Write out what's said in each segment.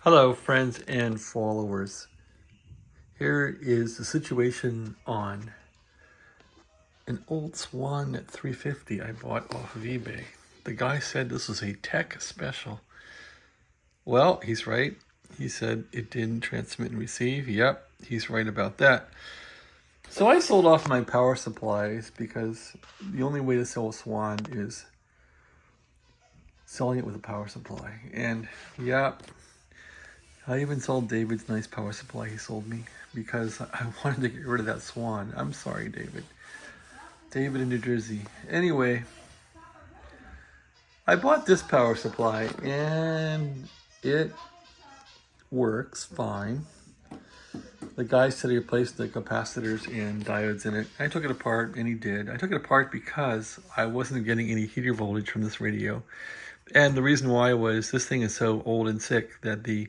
Hello, friends and followers. Here is the situation on an old Swan at 350 I bought off of eBay. The guy said this was a tech special. Well, he's right. He said it didn't transmit and receive. Yep, he's right about that. So I sold off my power supplies because the only way to sell a Swan is selling it with a power supply. And yeah, I even sold David's nice power supply he sold me because I wanted to get rid of that Swan. I'm sorry, David. David in New Jersey. Anyway, I bought this power supply and it works fine. The guy said he replaced the capacitors and diodes in it. I took it apart and he did. I took it apart because I wasn't getting any heater voltage from this radio. And the reason why was this thing is so old and sick that the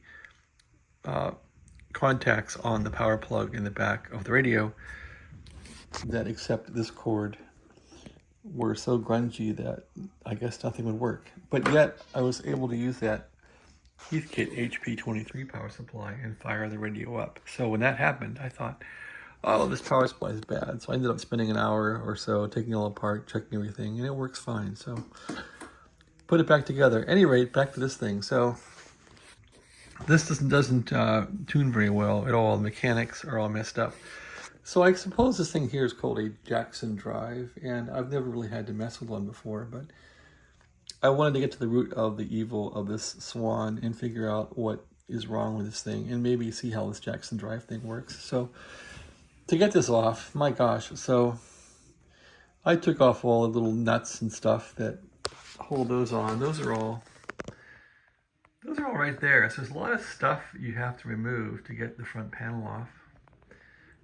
contacts on the power plug in the back of the radio that accept this cord were so grungy that I guess nothing would work. But yet I was able to use that Heathkit HP23 power supply and fire the radio up. So when that happened, I thought, oh, this power supply is bad. So I ended up spending an hour or so taking it all apart, checking everything, and it works fine. So put it back together. At any rate, back to this thing. So this doesn't tune very well at all. The mechanics are all messed up. So I suppose this thing here is called a Jackson Drive, and I've never really had to mess with one before, but I wanted to get to the root of the evil of this Swan and figure out what is wrong with this thing and maybe see how this Jackson Drive thing works. So to get this off, my gosh, so I took off all the little nuts and stuff that hold those on. Those are all right there. So there's a lot of stuff you have to remove to get the front panel off.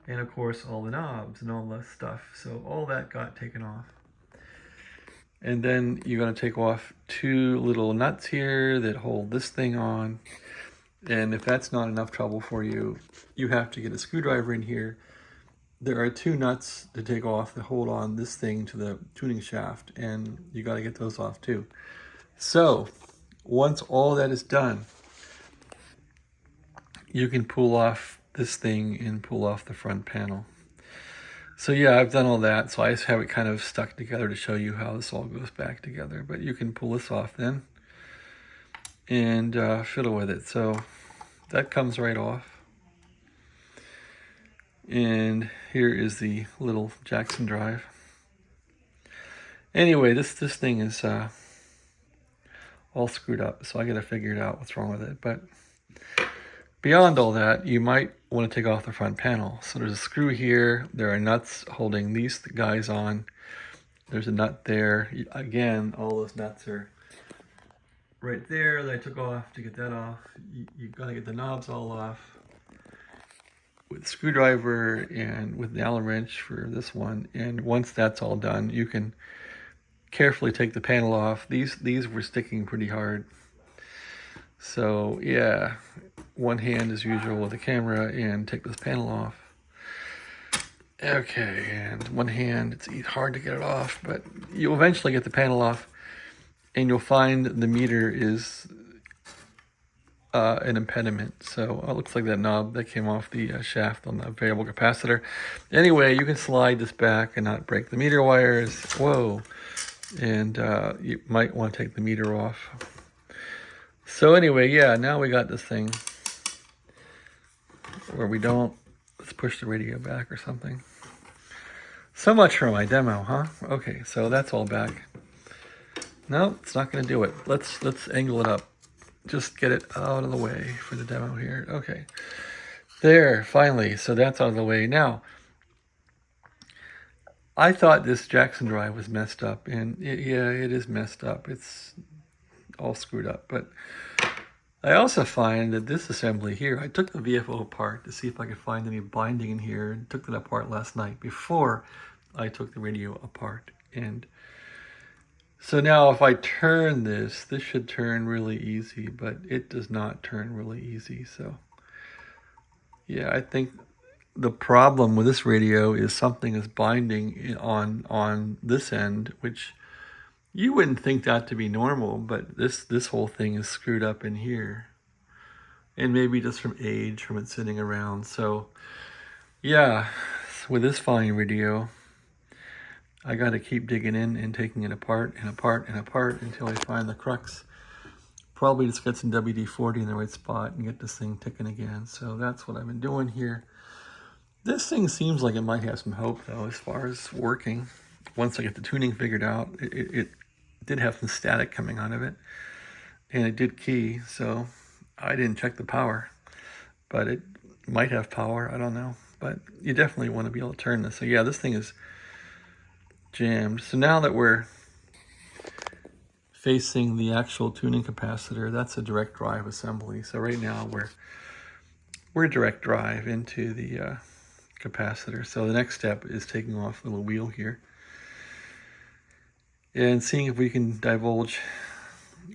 And of course, all the knobs and all that stuff. So all that got taken off. And then you're going to take off two little nuts here that hold this thing on. And if that's not enough trouble for you, you have to get a screwdriver in here. There are two nuts to take off that hold on this thing to the tuning shaft, and you got to get those off too. So once all that is done, you can pull off this thing and pull off the front panel. So yeah, I've done all that. So I just have it kind of stuck together to show you how this all goes back together. But you can pull this off then and fiddle with it. So that comes right off. And here is the little Jackson Drive. Anyway, this thing is all screwed up, so I gotta figure it out what's wrong with it. But beyond all that, you might want to take off the front panel. So there's a screw here. There are nuts holding these guys on. There's a nut there. Again, all those nuts are right there that I took off. To get that off, you gotta get the knobs all off with a screwdriver and with an Allen wrench for this one. And once that's all done, you can carefully take the panel off. These were sticking pretty hard. So yeah, one hand as usual with the camera and take this panel off. Okay, and one hand, it's hard to get it off, but you'll eventually get the panel off and you'll find the meter is an impediment. So it looks like that knob that came off the shaft on the variable capacitor. Anyway, you can slide this back and not break the meter wires. Whoa. And you might want to take the meter off. So anyway, yeah, now we got this thing where we don't. Let's push the radio back or something. So much for my demo, huh? Okay, so that's all back. No, it's not going to do it. Let's angle it up. Just get it out of the way for the demo here. Okay, there, finally. So that's out of the way. Now, I thought this Jackson Drive was messed up, and yeah, it is messed up. It's all screwed up. But I also find that this assembly here, I took the VFO apart to see if I could find any binding in here, and took that apart last night before I took the radio apart. And so now if I turn this should turn really easy, but it does not turn really easy. So yeah, I think the problem with this radio is something is binding on this end, which you wouldn't think that to be normal, but this whole thing is screwed up in here. and maybe just from age, from it sitting around. So yeah, with this fine radio, I got to keep digging in and taking it apart and apart and apart until I find the crux. Probably just get some WD-40 in the right spot and get this thing ticking again. So that's what I've been doing here. This thing seems like it might have some hope though as far as working. Once I get the tuning figured out, it did have some static coming out of it. And it did key, so I didn't check the power. But it might have power, I don't know. But you definitely want to be able to turn this. So yeah, this thing is jammed. So now that we're facing the actual tuning capacitor, that's a direct drive assembly. So right now we're direct drive into the capacitor. So the next step is taking off the little wheel here and seeing if we can divulge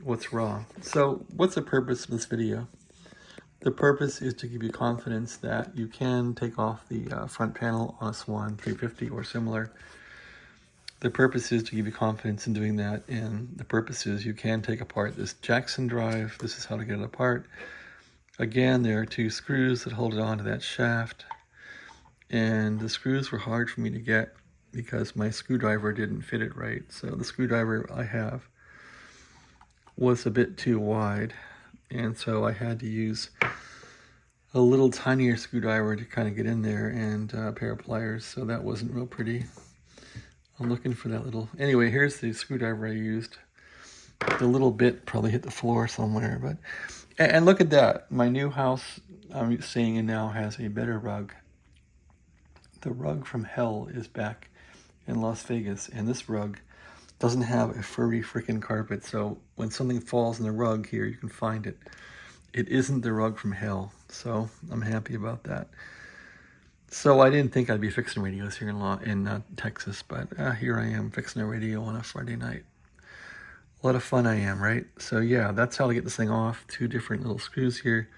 what's wrong. So what's the purpose of this video? The purpose is to give you confidence that you can take off the front panel on a Swan 350 or similar. The purpose is to give you confidence in doing that, and the purpose is you can take apart this Jackson Drive. This is how to get it apart. Again, there are 2 screws that hold it onto that shaft, and the screws were hard for me to get because my screwdriver didn't fit it right. So the screwdriver I have was a bit too wide, and so I had to use a little tinier screwdriver to kind of get in there, and a pair of pliers, so that wasn't real pretty. I'm looking for that little... Anyway, here's the screwdriver I used. The little bit probably hit the floor somewhere, but... And look at that. My new house I'm staying in now has a better rug. The rug from hell is back in Las Vegas, and this rug doesn't have a furry freaking carpet, so when something falls in the rug here, you can find it. It isn't the rug from hell, so I'm happy about that. So I didn't think I'd be fixing radios here in Texas, but here I am fixing a radio on a Friday night. A lot of fun I am, right? So yeah, that's how to get this thing off. 2 different little screws here.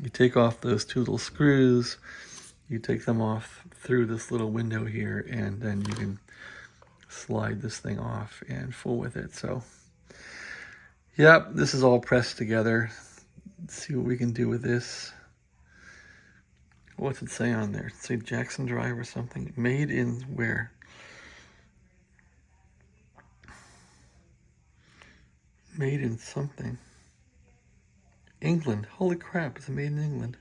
You take off those 2 little screws, you take them off through this little window here, and then you can slide this thing off and fool with it. So yep, this is all pressed together. Let's see what we can do with this. What's it say on there? It say Jackson Drive or something. Made in where? Made in something. England. Holy crap, it's made in England.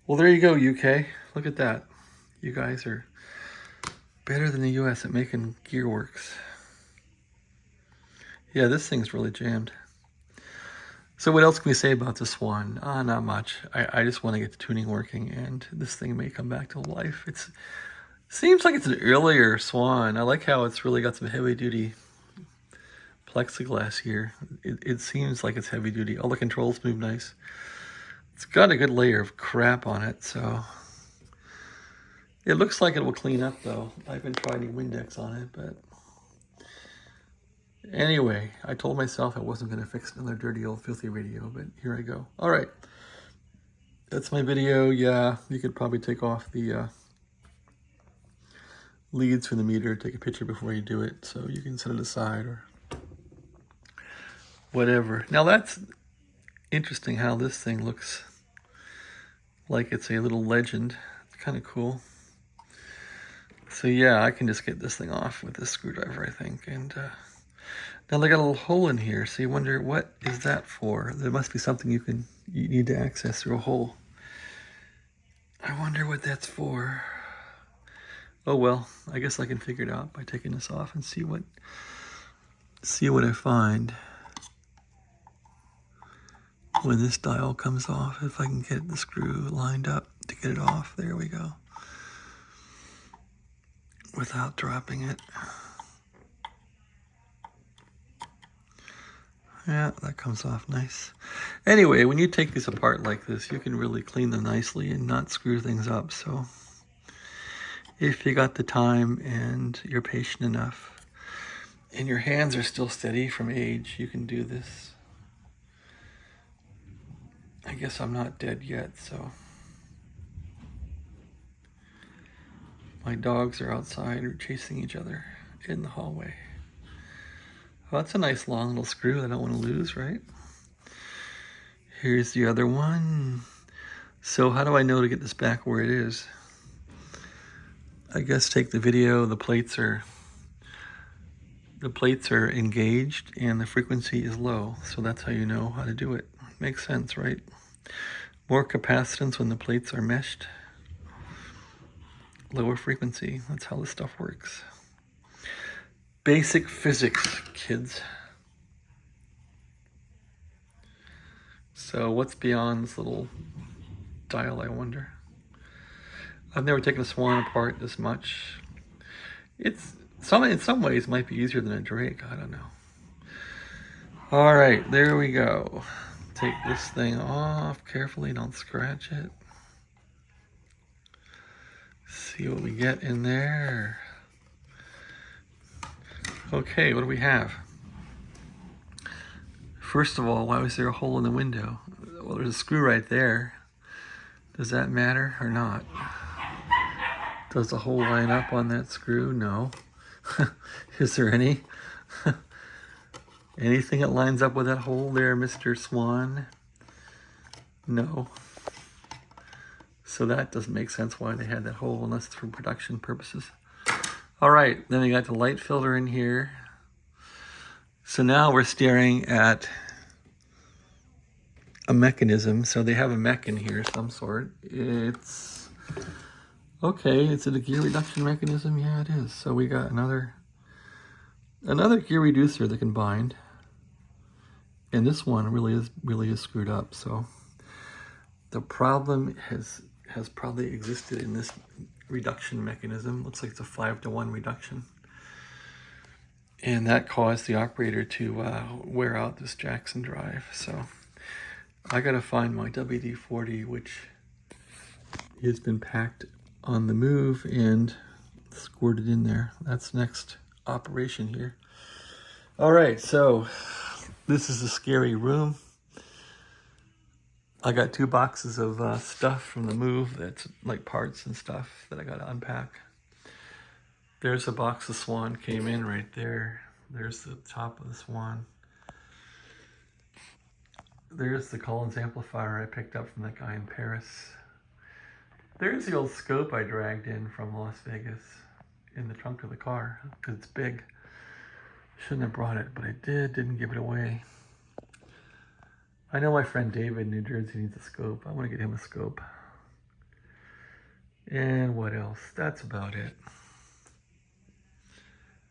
Well, there you go, UK. Look at that. You guys are better than the US at making gearworks. Yeah, this thing's really jammed. So what else can we say about the Swan? Not much. I just want to get the tuning working, and this thing may come back to life. It seems like it's an earlier Swan. I like how it's really got some heavy-duty plexiglass here. It seems like it's heavy-duty. All the controls move nice. It's got a good layer of crap on it, so... It looks like it will clean up, though. I haven't tried any Windex on it, but... Anyway, I told myself I wasn't going to fix another dirty old filthy radio, but here I go. All right. That's my video. Yeah, you could probably take off the leads from the meter, take a picture before you do it, so you can set it aside or whatever. Now that's interesting how this thing looks like it's a little legend. It's kind of cool. So yeah, I can just get this thing off with this screwdriver, I think, and... Now they got a little hole in here, so you wonder, what is that for? There must be something you need to access through a hole. I wonder what that's for. Oh well, I guess I can figure it out by taking this off and see what I find when this dial comes off. If I can get the screw lined up to get it off. There we go. Without dropping it. Yeah, that comes off nice. Anyway, when you take these apart like this, you can really clean them nicely and not screw things up. So if you got the time and you're patient enough and your hands are still steady from age, you can do this. I guess I'm not dead yet, so. My dogs are outside or chasing each other in the hallway. Well, that's a nice long little screw I don't want to lose, right? Here's the other one. So how do I know to get this back where it is? I guess take the video, the plates are engaged and the frequency is low. So that's how you know how to do it. Makes sense, right? More capacitance when the plates are meshed. Lower frequency. That's how this stuff works. Basic physics, kids. So what's beyond this little dial, I wonder? I've never taken a Swan apart this much. In some ways might be easier than a Drake, I don't know. All right, there we go. Take this thing off carefully, don't scratch it. See what we get in there. Okay, what do we have? First of all, why was there a hole in the window? Well, there's a screw right there. Does that matter or not? Does the hole line up on that screw? No. Is there anything that lines up with that hole there, Mr. Swan? No. So that doesn't make sense why they had that hole unless it's for production purposes. All right, then we got the light filter in here. So now we're staring at a mechanism. So they have a mech in here of some sort. It's okay. Is it a gear reduction mechanism? Yeah, it is. So we got another gear reducer that can bind, and this one really is screwed up. So the problem has probably existed in this reduction mechanism. Looks like it's a 5-to-1 reduction. And that caused the operator to wear out this Jackson drive. So I gotta find my WD-40, which has been packed on the move and squirted in there. That's next operation here. All right, so this is a scary room. I got 2 boxes of stuff from the move that's like parts and stuff that I gotta unpack. There's a box of Swan came in right there. There's the top of the Swan. There's the Collins amplifier I picked up from that guy in Paris. There's the old scope I dragged in from Las Vegas in the trunk of the car because it's big. Shouldn't have brought it, but I didn't give it away. I know my friend David in New Jersey needs a scope. I want to get him a scope. And what else? That's about it.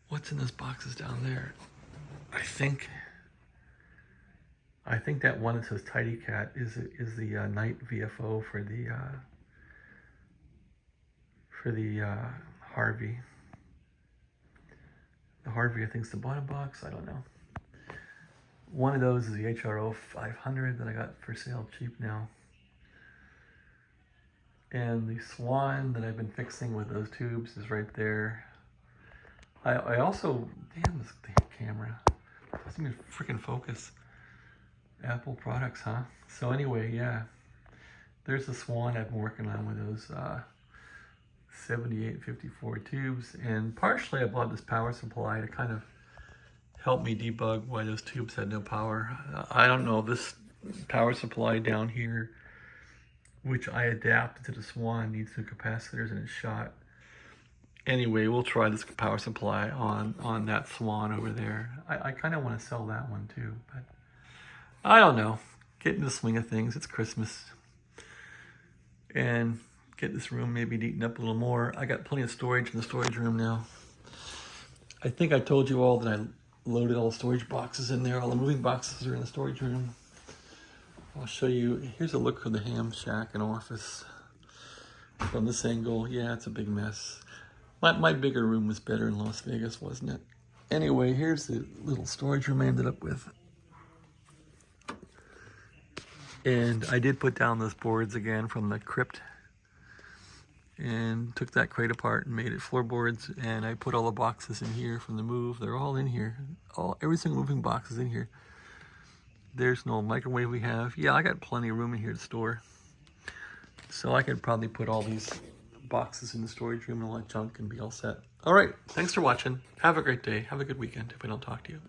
What's in those boxes down there? I think that one that says Tidy Cat is the night VFO for the Harvey. The Harvey, I think, is the bottom box. I don't know. One of those is the HRO 500 that I got for sale cheap now. And the Swan that I've been fixing with those tubes is right there. I also, damn this damn camera. Doesn't even freaking focus. Apple products, huh? So anyway, yeah. There's the Swan I've been working on with those 7854 tubes. And partially I bought this power supply to kind of help me debug why those tubes had no power. I don't know, this power supply down here, which I adapted to the Swan, needs 2 capacitors and it's shot. Anyway, we'll try this power supply on that Swan over there. I kind of want to sell that one too, but I don't know. Get in the swing of things. It's Christmas. And get this room maybe neatened up a little more. I got plenty of storage in the storage room now. I think I told you all that I loaded all the storage boxes in there. All the moving boxes are in the storage room. I'll show you. Here's a look of the ham shack and office from this angle. Yeah, it's a big mess. My bigger room was better in Las Vegas, wasn't it? Anyway, here's the little storage room I ended up with. And I did put down those boards again from the crypt and took that crate apart and made it floorboards. And I put all the boxes in here from the move. They're all in here. Every single moving box is in here. There's no microwave we have. Yeah, I got plenty of room in here to store. So I could probably put all these boxes in the storage room and all that junk and be all set. All right, thanks for watching. Have a great day. Have a good weekend if I don't talk to you.